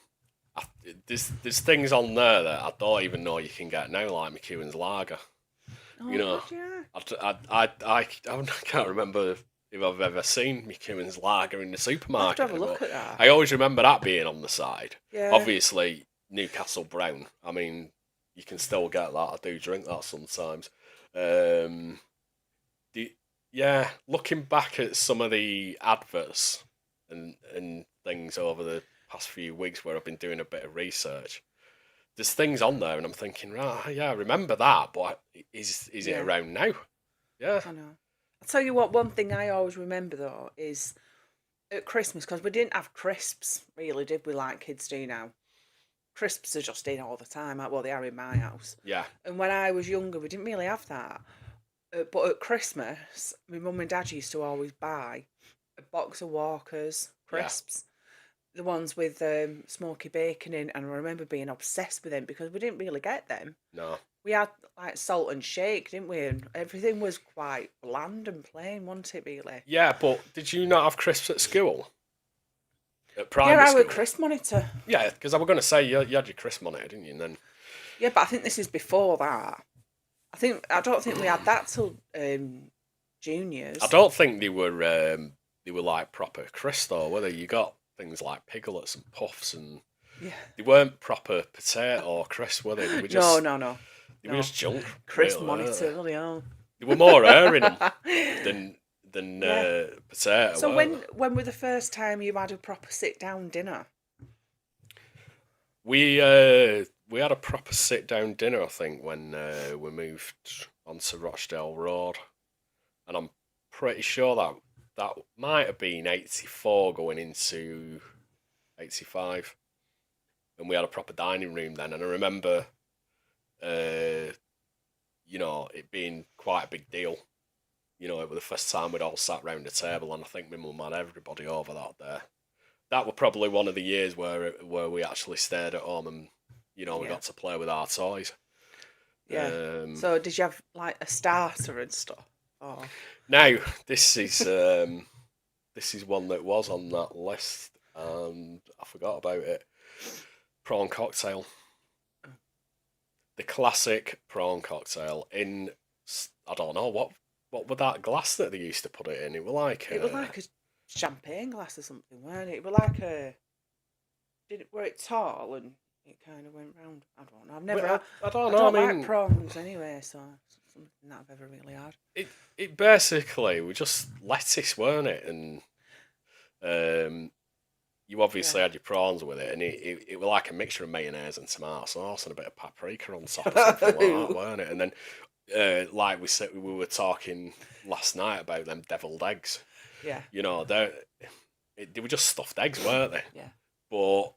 Speaker 1: things on there that I don't even know you can get now, like McEwen's Lager.
Speaker 2: Oh, yeah.
Speaker 1: I can't remember if I've ever seen McEwen's Lager in the supermarket.
Speaker 2: I'll have to have a look at that.
Speaker 1: I always remember that being on the side.
Speaker 2: Yeah.
Speaker 1: Obviously, Newcastle Brown. I mean, you can still get that. I do drink that sometimes. Looking back at some of the adverts and things over the past few weeks where I've been doing a bit of research, there's things on there and I'm thinking, right, yeah, I remember that, but is it around now? Yeah.
Speaker 2: I know. I'll tell you what, one thing I always remember though is at Christmas, because we didn't have crisps, really, did we, like kids do now? Crisps are just in all the time. Well, they are in my house.
Speaker 1: Yeah.
Speaker 2: And when I was younger, we didn't really have that. But at Christmas, my mum and dad used to always buy a box of Walkers crisps, the ones with smoky bacon in. And I remember being obsessed with them because we didn't really get them.
Speaker 1: No.
Speaker 2: We had like salt and shake, didn't we? And everything was quite bland and plain, wasn't it, really?
Speaker 1: Yeah, but did you not have crisps at school? At primary
Speaker 2: I
Speaker 1: school?
Speaker 2: was crisp monitor.
Speaker 1: Yeah, because I was going to say you had your crisp monitor, didn't you? And then...
Speaker 2: Yeah, but I think this is before that. I don't think we had that till juniors.
Speaker 1: I don't think they were like proper crisp though, were they? You got things like piglets and puffs and they weren't proper potato or crisp, were they? They were just,
Speaker 2: no.
Speaker 1: They were just junk.
Speaker 2: Crisp
Speaker 1: really,
Speaker 2: monitor, really hell.
Speaker 1: There were more air in them than
Speaker 2: Yeah.
Speaker 1: potato.
Speaker 2: So
Speaker 1: weren't
Speaker 2: when were the first time you had a proper sit down dinner?
Speaker 1: we had a proper sit down dinner, I think, when we moved onto Rochdale Road, and I'm pretty sure that might have been '84 going into '85, and we had a proper dining room then. And I remember, uh, it being quite a big deal. It was the first time we'd all sat round the table, and I think my mum had everybody over that day. That were probably one of the years where we actually stayed at home and we
Speaker 2: Yeah.
Speaker 1: got to play with our toys.
Speaker 2: Yeah.
Speaker 1: Um,
Speaker 2: So did you have like a starter and stuff? Oh.
Speaker 1: Now this is one that was on that list and I forgot about it. Prawn cocktail, the classic prawn cocktail in I don't know what were that glass that they used to put it in. It was like
Speaker 2: It was like a champagne glass or something, weren't it? It was like were it tall and it kind of went round? I don't know. I've never
Speaker 1: well,
Speaker 2: had.
Speaker 1: I don't
Speaker 2: I
Speaker 1: know. I
Speaker 2: don't like
Speaker 1: mean,
Speaker 2: prawns anyway, so it's something that I've ever really had.
Speaker 1: it basically was just lettuce, weren't it? And um, you
Speaker 2: Yeah.
Speaker 1: obviously had your prawns with it, and it was like a mixture of mayonnaise and tomato sauce and a bit of paprika on top or something like that, weren't it? And then, like we said, we were talking last night about them deviled eggs.
Speaker 2: Yeah.
Speaker 1: They were just stuffed eggs, weren't they?
Speaker 2: Yeah.
Speaker 1: But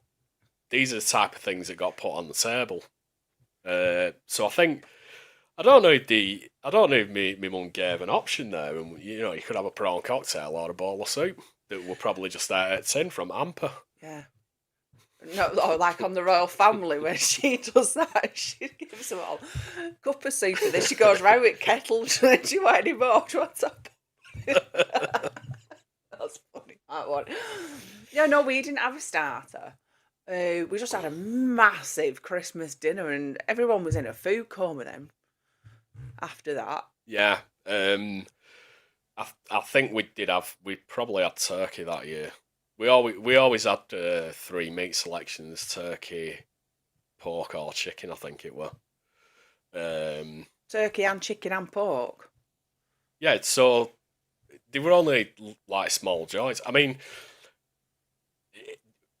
Speaker 1: these are the type of things that got put on the table. So I don't know if me mum gave an option there, and you could have a prawn cocktail or a bowl of soup that were probably just out of tin from Amper.
Speaker 2: Yeah. No, or like on the Royal Family when she does that, she gives them all a cup of soup and then she goes round with kettles and then she want any more. Do you want top? That's funny, that one. No, we didn't have a starter. We just had a massive Christmas dinner and everyone was in a food coma then after that.
Speaker 1: Yeah, I think we probably had turkey that year. We always had three meat selections: turkey, pork, or chicken. I think it were. Um,
Speaker 2: Turkey and chicken and pork.
Speaker 1: yeah, so they were only like small joints. I mean,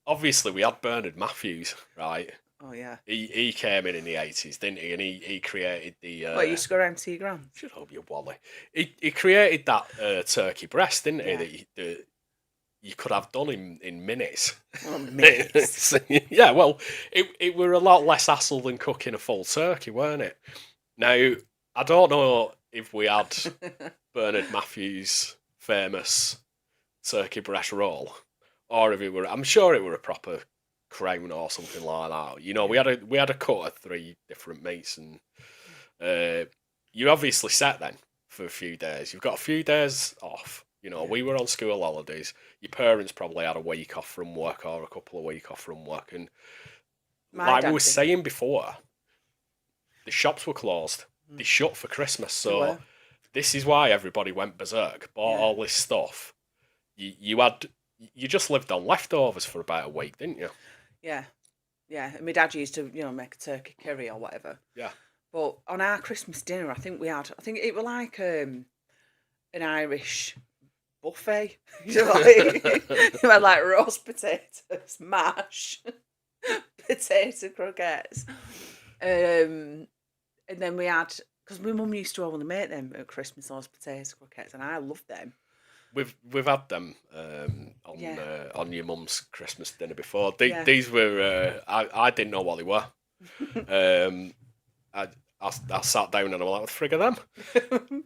Speaker 1: obviously we had Bernard Matthews, right?
Speaker 2: Oh, yeah.
Speaker 1: He came in the '80s, didn't he? And he created the.
Speaker 2: Well, you used to go around to your grand.
Speaker 1: Should hope you Wally. He created that turkey breast, didn't he?
Speaker 2: Yeah.
Speaker 1: That you could have done in minutes.
Speaker 2: Well, minutes.
Speaker 1: Yeah, well, it were a lot less hassle than cooking a full turkey, weren't it? Now, I don't know if we had Bernard Matthews' famous turkey breast roll, or if it were. I'm sure it were a proper crown or something like that. We had a cut of three different meats, and you obviously sat then for a few days. You've got a few days off. We were on school holidays. Your parents probably had a week off from work or a couple of weeks off from work, and like we were saying before, the shops were closed. They shut for Christmas, so this is why everybody went berserk. Bought all this stuff. You just lived on leftovers for about a week, didn't you?
Speaker 2: Yeah. Yeah. And my dad used to, make a turkey curry or whatever.
Speaker 1: Yeah.
Speaker 2: But on our Christmas dinner, I think it was like an Irish buffet. You had like roast potatoes, mash, potato croquettes. And then we had, because my mum used to only make them at Christmas, those potato croquettes, and I loved them.
Speaker 1: We've had them on your mum's Christmas dinner before. These were I didn't know what they were. I sat down and I'm like, what the frig are them?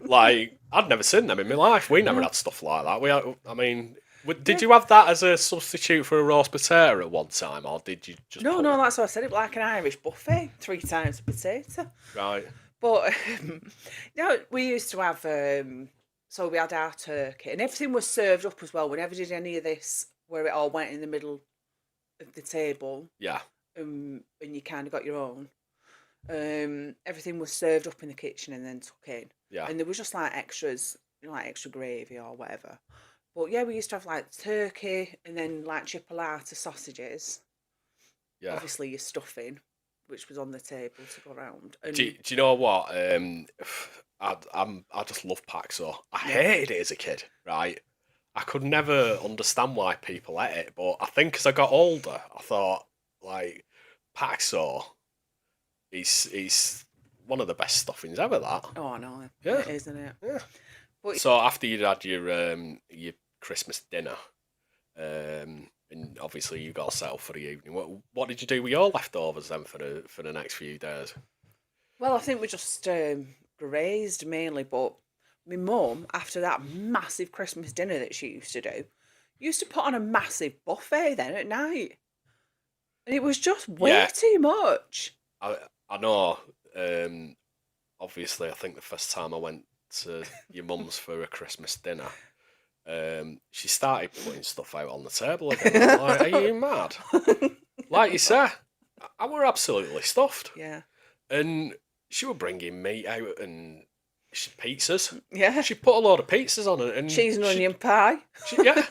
Speaker 1: Like, I'd never seen them in my life. We never had stuff like that. Did you have that as a substitute for a roast potato at one time, or did you just?
Speaker 2: No, that's what I said. It was like an Irish buffet, 3 times a potato.
Speaker 1: Right.
Speaker 2: But we used to have. So we had our turkey, and everything was served up as well. We never did any of this where it all went in the middle of the table.
Speaker 1: Yeah.
Speaker 2: And you kind of got your own. Everything was served up in the kitchen and then took in.
Speaker 1: Yeah.
Speaker 2: And there was just like extras, like extra gravy or whatever. But yeah, we used to have like turkey and then like chipolata sausages.
Speaker 1: Yeah.
Speaker 2: Obviously, your stuffing. which was on the table to go round. And
Speaker 1: Do you know what? I just love Paxo. I hated it as a kid, right? I could never understand why people ate it, but I think as I got older, I thought like Paxo is one of the best stuffings ever. That
Speaker 2: oh no,
Speaker 1: Yeah.
Speaker 2: it is, isn't it?
Speaker 1: yeah.
Speaker 2: But
Speaker 1: So after you'd had your Christmas dinner, and obviously you got settled for the evening. What did you do with your leftovers then for the next few days?
Speaker 2: well, I think we just grazed mainly, but my mum, after that massive Christmas dinner that she used to put on a massive buffet then at night. And it was just way
Speaker 1: Yeah.
Speaker 2: too much.
Speaker 1: I know. Obviously, I think the first time I went to your mum's for a Christmas dinner, she started putting stuff out on the table again. I'm like, are you mad? Like you said, I were absolutely stuffed.
Speaker 2: Yeah.
Speaker 1: And she were bringing meat out and pizzas.
Speaker 2: Yeah.
Speaker 1: She put a load of pizzas on it. And
Speaker 2: cheese and onion pie.
Speaker 1: Yeah.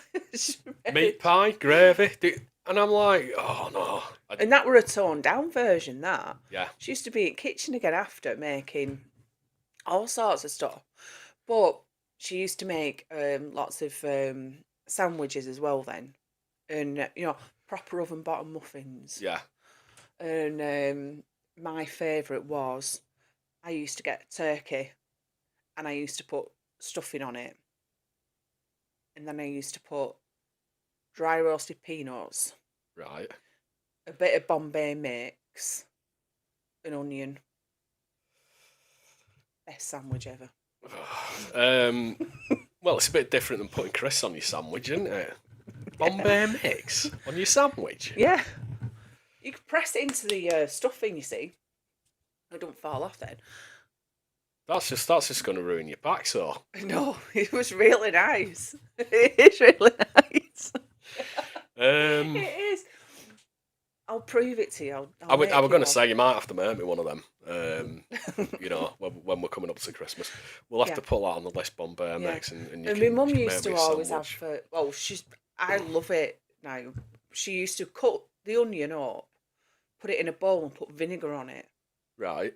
Speaker 1: Meat pie, gravy. And I'm like, oh no.
Speaker 2: And that were a toned down version, that.
Speaker 1: Yeah.
Speaker 2: She used to be in kitchen again after making all sorts of stuff. But she used to make lots of sandwiches as well then. And, proper oven bottom muffins.
Speaker 1: Yeah.
Speaker 2: And my favourite was I used to get turkey and I used to put stuffing on it. And then I used to put dry roasted peanuts.
Speaker 1: Right.
Speaker 2: A bit of Bombay mix, an onion. Best sandwich ever.
Speaker 1: Well, it's a bit different than putting crisps on your sandwich, isn't it? Bombay mix on your sandwich.
Speaker 2: Yeah. You can press it into the stuffing, you see. It don't fall off then.
Speaker 1: That's just going to ruin your back, so.
Speaker 2: No, it was really nice. It is really nice. It is. I'll prove it to you.
Speaker 1: I was going to say you might have to make me one of them. When we're coming up to Christmas, we'll have to put that on the list, Bombay mix, and you
Speaker 2: and
Speaker 1: can,
Speaker 2: my mum
Speaker 1: you can
Speaker 2: used
Speaker 1: make
Speaker 2: to
Speaker 1: me a
Speaker 2: always
Speaker 1: sandwich.
Speaker 2: have. I love it now. She used to cut the onion up, put it in a bowl, and put vinegar on it.
Speaker 1: Right.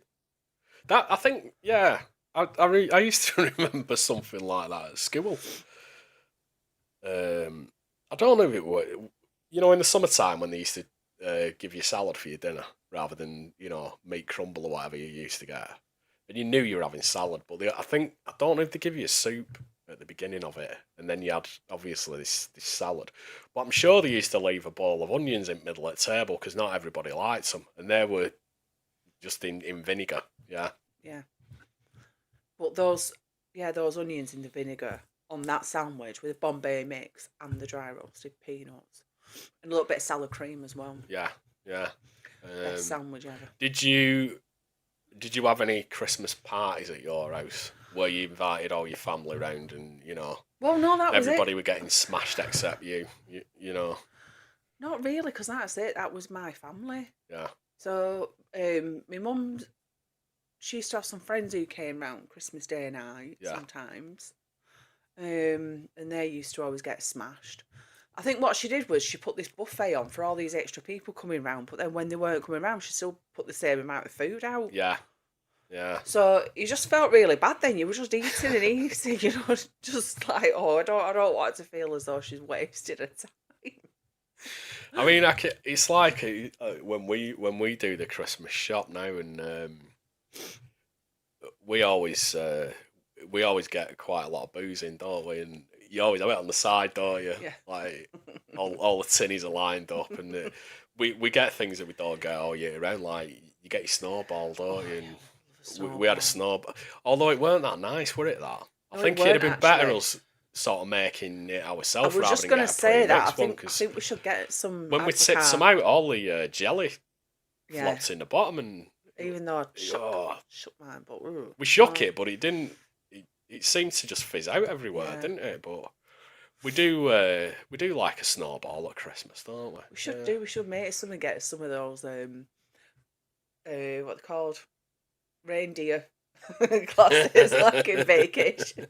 Speaker 1: That I think, yeah. I used to remember something like that at school. I don't know if it was, in the summertime when they used to give you salad for your dinner rather than, meat crumble or whatever you used to get. And you knew you were having salad, but I don't know if they give you a soup at the beginning of it, and then you had, obviously, this salad. But I'm sure they used to leave a bowl of onions in the middle of the table because not everybody liked them, and they were just in vinegar, yeah.
Speaker 2: Yeah. But those onions in the vinegar on that sandwich with a Bombay mix and the dry roasted peanuts and a little bit of salad cream as well.
Speaker 1: Yeah.
Speaker 2: Best sandwich ever.
Speaker 1: Did you have any Christmas parties at your house where you invited all your family round and
Speaker 2: Well, no, that was
Speaker 1: everybody
Speaker 2: it.
Speaker 1: were getting smashed except you?
Speaker 2: Not really, because that's it. That was my family.
Speaker 1: Yeah.
Speaker 2: So, my mum, she used to have some friends who came round Christmas Day night sometimes. And they used to always get smashed. I think what she did was she put this buffet on for all these extra people coming round, but then when they weren't coming round, she still put the same amount of food out.
Speaker 1: Yeah.
Speaker 2: So you just felt really bad then. You were just eating and eating, just like, I don't want her to feel as though she's wasted her time.
Speaker 1: I mean, it's like when we do the Christmas shop now, and we always get quite a lot of booze in, don't we? And you always have it on the side, don't you?
Speaker 2: Yeah.
Speaker 1: Like all the tinnies are lined up, and we get things that we don't get all year round. Like you get your snowball, don't you? And we had a snowball, although it weren't that nice, were it? That I think it'd have been better us sort of making it ourselves.
Speaker 2: I was just going to say that. I think we should get some.
Speaker 1: When we tip some out, all the jelly flopped in the bottom, and
Speaker 2: even though I shook mine, but
Speaker 1: we shook it, but it didn't. It seemed to just fizz out everywhere, didn't it? But we do like a snowball at Christmas, don't we?
Speaker 2: We should do. We should make something. Get some of those. What they're called, reindeer glasses, like in vacation.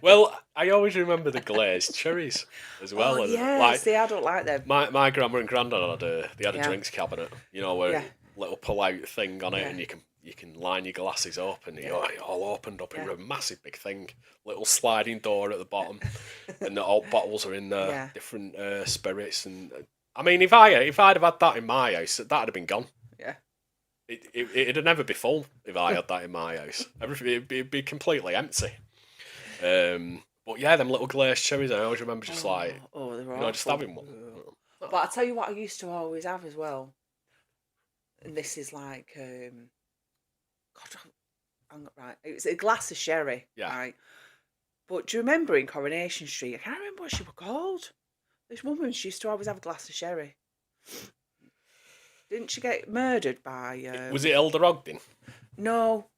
Speaker 1: Well, I always remember the glazed cherries as well.
Speaker 2: Oh, yeah, see, I don't like them.
Speaker 1: My grandma and granddad had a drinks cabinet, where little pull-out thing on it,
Speaker 2: Yeah.
Speaker 1: and you can line your glasses up, and
Speaker 2: Yeah.
Speaker 1: it all opened up
Speaker 2: Yeah.
Speaker 1: into a massive big thing. Little sliding door at the bottom, and the old bottles are in there,
Speaker 2: Yeah.
Speaker 1: different spirits. And I mean, if I'd have had that in my house, that'd have been gone.
Speaker 2: Yeah.
Speaker 1: It'd never be full if I had that in my house. Everything it'd be completely empty. But yeah, them little glazed cherries, I always remember just like,
Speaker 2: they were
Speaker 1: you know, just
Speaker 2: awful.
Speaker 1: having one.
Speaker 2: But I tell you what, I used to always have as well, and this is like, right, it was a glass of sherry,
Speaker 1: Yeah.
Speaker 2: right. But do you remember in Coronation Street? I can't remember what she was called. This woman, she used to always have a glass of sherry. Didn't she get murdered by?
Speaker 1: Was it Elder Ogden?
Speaker 2: No,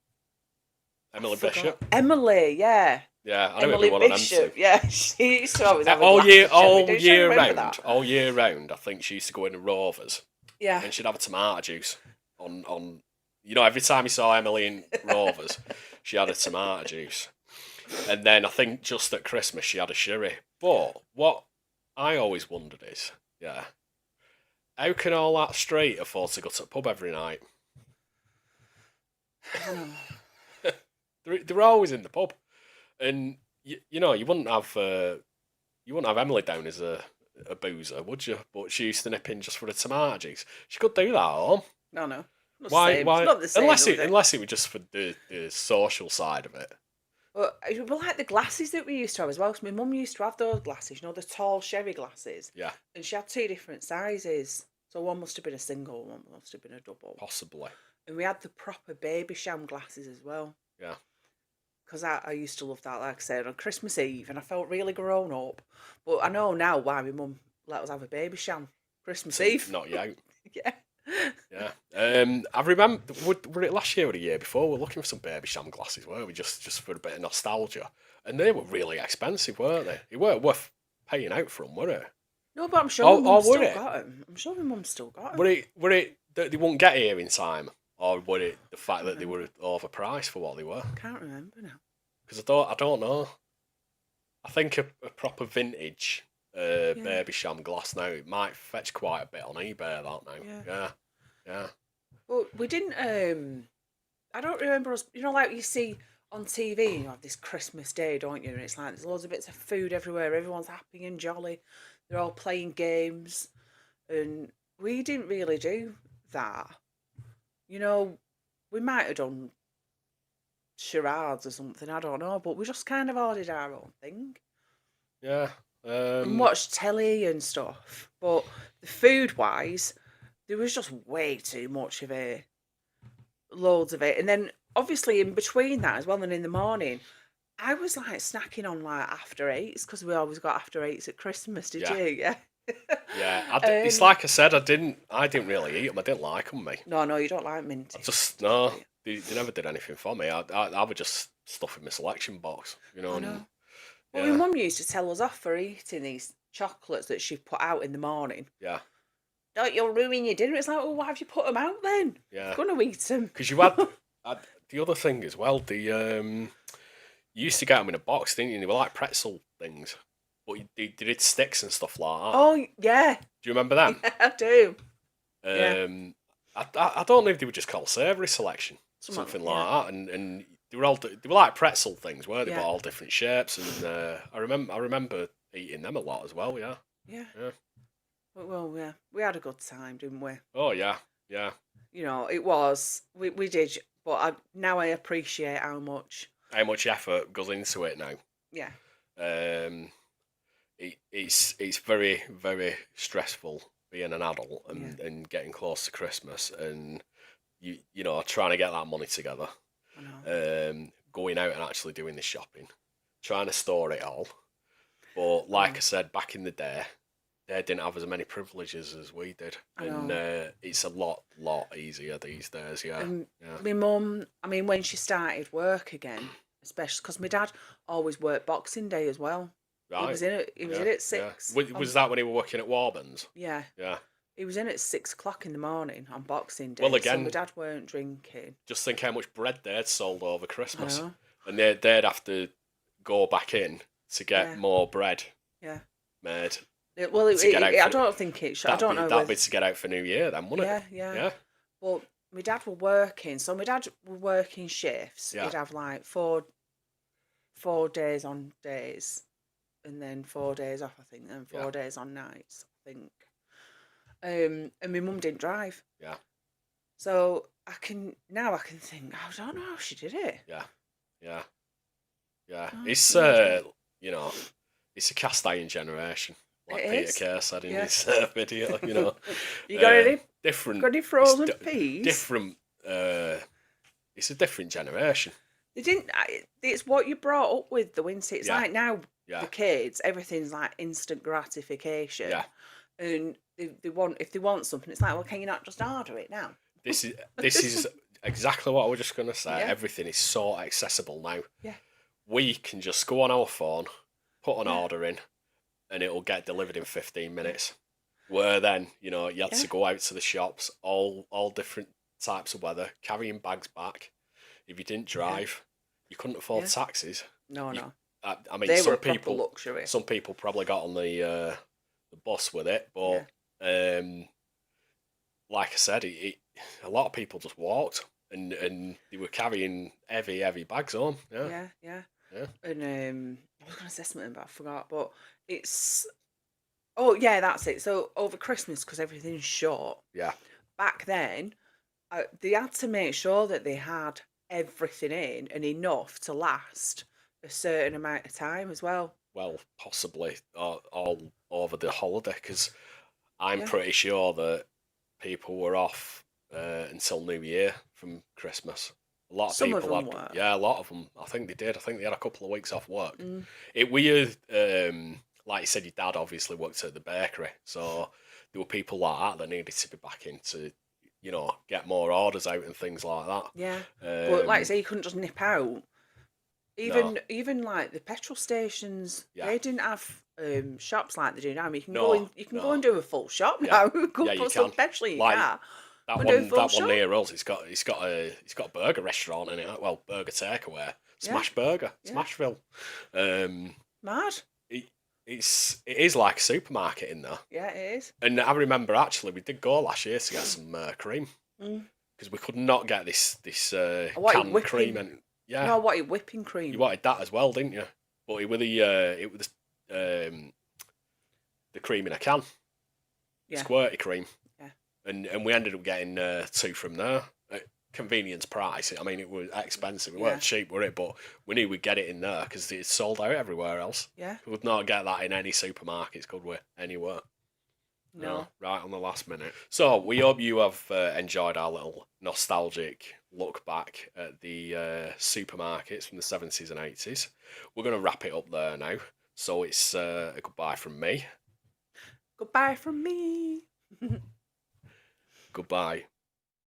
Speaker 1: Emily
Speaker 2: I forgot.
Speaker 1: Bishop?
Speaker 2: Emily, yeah.
Speaker 1: Yeah, I know
Speaker 2: Emily
Speaker 1: everyone on them
Speaker 2: Bishop,
Speaker 1: too.
Speaker 2: yeah. She used to always have a
Speaker 1: all
Speaker 2: glass
Speaker 1: year,
Speaker 2: of sherry.
Speaker 1: all
Speaker 2: Don't you
Speaker 1: year
Speaker 2: remember
Speaker 1: round,
Speaker 2: that?
Speaker 1: all year round. I think she used to go into Rovers,
Speaker 2: Yeah.
Speaker 1: and she'd have a tomato juice on. You know, every time you saw Emily in Rovers, she had a tomato juice, and then I think just at Christmas she had a sherry. But what I always wondered is, yeah, how can all that straight afford to go to the pub every night?
Speaker 2: I know.
Speaker 1: They're always in the pub, and you know you wouldn't have Emily down as a boozer, would you? But she used to nip in just for the tomato juice. She could do that at home.
Speaker 2: No. Not the
Speaker 1: Why?
Speaker 2: same.
Speaker 1: Why?
Speaker 2: It's not the same.
Speaker 1: Unless it was just for the social side of it.
Speaker 2: But like the glasses that we used to have as well. Because my mum used to have those glasses, you know, the tall sherry glasses.
Speaker 1: Yeah,
Speaker 2: And she had two different sizes. So one must have been a single, one must have been a double.
Speaker 1: possibly.
Speaker 2: And we had the proper Babycham glasses as well.
Speaker 1: Yeah.
Speaker 2: Because I used to love that, like I said, on Christmas Eve, and I felt really grown up. But I know now why my mum let us have a Babycham Christmas Eve.
Speaker 1: Not yet.
Speaker 2: Yeah.
Speaker 1: Yeah. I remember. Were it last year or the year before? We were looking for some Babycham glasses, weren't we? Just for a bit of nostalgia, and they were really expensive, weren't they? It weren't worth paying out for them, were they?
Speaker 2: No, but I'm sure my mum
Speaker 1: were
Speaker 2: still
Speaker 1: it?
Speaker 2: got them. I'm sure my mum still got them.
Speaker 1: Were it that they wouldn't get here in time, or were it the fact that they were overpriced for what they were?
Speaker 2: I can't remember now.
Speaker 1: Because I don't know. I think a proper vintage Babycham glass now, it might fetch quite a bit on eBay that now. Yeah.
Speaker 2: But we didn't. I don't remember us. You know, like you see on TV, you have this Christmas Day, don't you? And it's like there's loads of bits of food everywhere. Everyone's happy and jolly. They're all playing games, and we didn't really do that. You know, we might have done charades or something. I don't know, but we just kind of all did our own thing.
Speaker 1: Yeah.
Speaker 2: And watched telly and stuff. But the food wise, there was just way too much of it. Loads of it. And then obviously in between that as well, and in the morning, I was like snacking on like after eights because we always got after eights at Christmas, did you? Yeah.
Speaker 1: Yeah. It's like I said, I didn't really eat them. I didn't like them, me.
Speaker 2: No, you don't like minty.
Speaker 1: They never did anything for me. I would just stuff in my selection box, you know.
Speaker 2: I know. Well, my mum used to tell us off for eating these chocolates that she put out in the morning.
Speaker 1: Yeah.
Speaker 2: Don't you'll ruin your dinner. It's like, well, why have you put them out then?
Speaker 1: Yeah.
Speaker 2: I'm going to eat them.
Speaker 1: Because you had the other thing as well. You used to get them in a box, didn't you? They were like pretzel things, but they did sticks and stuff like that.
Speaker 2: Oh yeah.
Speaker 1: Do you remember them?
Speaker 2: Yeah, I do.
Speaker 1: I don't know if they were just called savoury selection, something like that, and they were like pretzel things, weren't they?
Speaker 2: Yeah.
Speaker 1: But all different shapes, and I remember eating them a lot as well. Yeah.
Speaker 2: Yeah. Well, yeah, we had a good time, didn't we?
Speaker 1: Oh yeah.
Speaker 2: You know, it was we did, but now I appreciate how much
Speaker 1: effort goes into it now.
Speaker 2: Yeah.
Speaker 1: It's very, very stressful being an adult and getting close to Christmas, and you know, trying to get that money together.
Speaker 2: I know.
Speaker 1: Going out and actually doing the shopping, trying to store it all. But like I said, back in the day, they didn't have as many privileges as we did, and it's a lot easier these days. Yeah.
Speaker 2: My mum, I mean, when she started work again, especially because my dad always worked Boxing Day as well.
Speaker 1: Right.
Speaker 2: He was in at 6.
Speaker 1: Yeah. Was that when he was working at Warburton's?
Speaker 2: Yeah.
Speaker 1: Yeah.
Speaker 2: He was in at 6 o'clock in the morning on Boxing Day.
Speaker 1: Well, again,
Speaker 2: so my dad weren't drinking.
Speaker 1: Just think how much bread they'd sold over Christmas,
Speaker 2: I know.
Speaker 1: and they'd have to go back in to get more bread.
Speaker 2: Yeah.
Speaker 1: Made.
Speaker 2: Well, I don't think it should. I don't know.
Speaker 1: That'd be to get out for New Year then, wouldn't it?
Speaker 2: Yeah. But my dad were working, so my dad were working shifts.
Speaker 1: Yeah.
Speaker 2: He'd have like four days on days, and then 4 days off, I think, and
Speaker 1: Yeah.
Speaker 2: 4 days on nights, I think. And my mum didn't drive,
Speaker 1: Yeah.
Speaker 2: so I can think, I don't know how she did it.
Speaker 1: Yeah. Yeah. Yeah.
Speaker 2: Oh,
Speaker 1: It's
Speaker 2: imagine.
Speaker 1: you know, it's a cast iron generation, like
Speaker 2: It
Speaker 1: Peter
Speaker 2: is,
Speaker 1: Kerr said in
Speaker 2: yeah.
Speaker 1: his video.
Speaker 2: You got any
Speaker 1: Different.
Speaker 2: got any
Speaker 1: It's
Speaker 2: frozen peas?
Speaker 1: different. It's a different generation.
Speaker 2: They didn't. It's what you brought up with the winter. It's
Speaker 1: Yeah.
Speaker 2: like now
Speaker 1: Yeah.
Speaker 2: the kids, everything's like instant gratification.
Speaker 1: Yeah.
Speaker 2: And they want, if they want something, it's like, well, can you not just order it now?
Speaker 1: This is exactly what I was just gonna say.
Speaker 2: Yeah.
Speaker 1: Everything is so accessible now.
Speaker 2: Yeah.
Speaker 1: We can just go on our phone, put an
Speaker 2: Yeah.
Speaker 1: order in, and it'll get delivered in 15 minutes. Where then, you had
Speaker 2: Yeah.
Speaker 1: to go out to the shops, all different types of weather, carrying bags back. If you didn't drive, you couldn't afford
Speaker 2: Yeah.
Speaker 1: taxis.
Speaker 2: No, no.
Speaker 1: I mean,
Speaker 2: They were
Speaker 1: some
Speaker 2: a proper
Speaker 1: people,
Speaker 2: luxury.
Speaker 1: some people probably got on the bus with it, but like I said, a lot of people just walked, and they were carrying heavy bags home. Yeah.
Speaker 2: Yeah.
Speaker 1: Yeah.
Speaker 2: And I was going to say something, but I forgot. But it's, oh yeah, that's it. So over Christmas, because everything's short.
Speaker 1: Yeah.
Speaker 2: Back then, they had to make sure that they had everything in and enough to last a certain amount of time as well.
Speaker 1: Well, possibly all over the holiday, because I'm
Speaker 2: Yeah.
Speaker 1: pretty sure that people were off until New Year from Christmas. A lot of
Speaker 2: Some of
Speaker 1: people
Speaker 2: them
Speaker 1: had,
Speaker 2: were.
Speaker 1: yeah, a lot of them. I think they did. I think they had a couple of weeks off work.
Speaker 2: Mm.
Speaker 1: It weird. Like you said, your dad obviously worked at the bakery, so there were people like that needed to be back in to, get more orders out and things like that.
Speaker 2: Yeah. But like I
Speaker 1: Um,
Speaker 2: say, you couldn't just nip out.
Speaker 1: no,
Speaker 2: Even like the petrol stations,
Speaker 1: Yeah.
Speaker 2: they didn't have shops like they do now. I mean, you can
Speaker 1: No,
Speaker 2: go in, you can go
Speaker 1: no.
Speaker 2: and do a full shop
Speaker 1: Yeah.
Speaker 2: now. Go
Speaker 1: Yeah, you
Speaker 2: put some
Speaker 1: can.
Speaker 2: petrol in your
Speaker 1: Like,
Speaker 2: car.
Speaker 1: that
Speaker 2: and do a
Speaker 1: one,
Speaker 2: full
Speaker 1: that
Speaker 2: shop.
Speaker 1: one near us, it's got a burger restaurant in it. Well, burger takeaway, Smash Burger,
Speaker 2: Yeah.
Speaker 1: Smashville.
Speaker 2: Mad.
Speaker 1: It is like a supermarket in there.
Speaker 2: Yeah, it is.
Speaker 1: And I remember actually we did go last year to get some cream because we could not get this
Speaker 2: wanted
Speaker 1: canned
Speaker 2: whipping.
Speaker 1: cream. And yeah,
Speaker 2: No, I wanted whipping cream.
Speaker 1: you wanted that as well, didn't you? But it was the cream in a can, squirty cream.
Speaker 2: Yeah.
Speaker 1: And we ended up getting 2 from there at convenience price. I mean, it was expensive. It weren't cheap, were it? But we knew we'd get it in there because it's sold out everywhere else.
Speaker 2: Yeah.
Speaker 1: We would not get that in any supermarkets, could we? Anywhere.
Speaker 2: No.
Speaker 1: Right on the last minute. So we hope you have enjoyed our little nostalgic look back at the supermarkets from the 70s and 80s. We're going to wrap it up there now. So it's a goodbye from me.
Speaker 2: Goodbye from me.
Speaker 1: Goodbye.